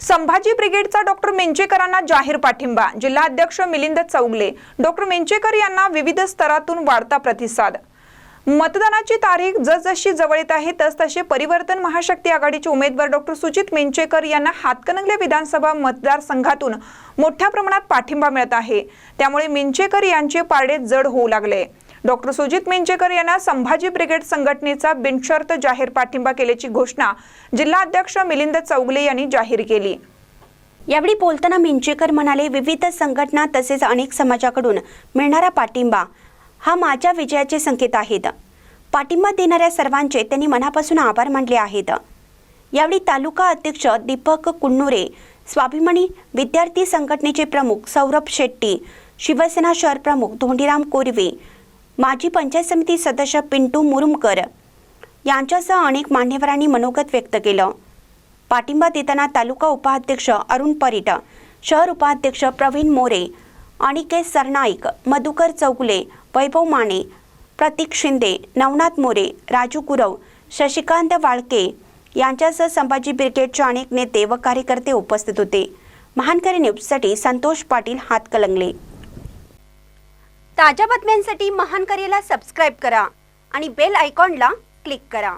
Sambhaji ब्रिगेडचा doctor मेंचेकरांना जाहीर पाठिंबा। जिल्हाध्यक्ष मिलिंद चौगले डॉक्टर मेंचेकर यांना विविध स्तरातून वाढता प्रतिसाद। मतदानाची तारीख जसजशी जवळ येत आहे तसतसे परिवर्तन महाशक्ती आघाडीचे उमेदवार डॉक्टर सुजित मेंचेकर यांना हातकणंगले विधानसभा मतदारसंघातून मोठ्या प्रमाणात पाठिंबा मिळत आहे। त्यामुळे मेंचेकर यांचे पारडे जड होऊ लागले। डॉक्टर सुजित मेंचेकर यांना संभाजी ब्रिगेड संघटनेचा बिनशर्त जाहीर पाठिंबा केल्याची घोषणा जिल्हाध्यक्ष मिलिंद चौगले यांनी जाहीर केली। यावेळी बोलताना मेंचेकर म्हणाले, विविध संघटना तसेच अनेक समाजाकडून मिळणारा पाठिंबा हा माझ्या विजयाचे संकेत आहेत। पाठिंबा देणाऱ्या सर्वांचे त्यांनी मनापासून आभार मानले आहेत। यावेळी तालुका अध्यक्ष दीपक कुन्नुरे, स्वाभिमानी विद्यार्थी संघटनेचे प्रमुख सौरभ शेट्टी, शिवसेना शहर प्रमुख धोंडीराम कोरवे, माजी पंचायत समिती सदस्य पिंटू मुरुमकर यांच्यासह अनेक मान्यवरांनी मनोगत व्यक्त केलं। पाठिंबा देताना तालुका उपाध्यक्ष अरुण परीट, शहर उपाध्यक्ष प्रवीण मोरे, अनिकेत सरनाईक, मधुकर चौगले, वैभव माने, प्रतीक शिंदे, नवनाथ मोरे, राजू गुरव, शशिकांत वाळके यांच्यासह संभाजी ब्रिगेडचे अनेक नेते व कार्यकर्ते उपस्थित होते। महानकरी न्यूजसाठी संतोष पाटील, हातकणंगले। ताज्या बातम्यांसाठी महानकरीला सबस्क्राइब करा आणि बेल आयकॉनला क्लिक करा।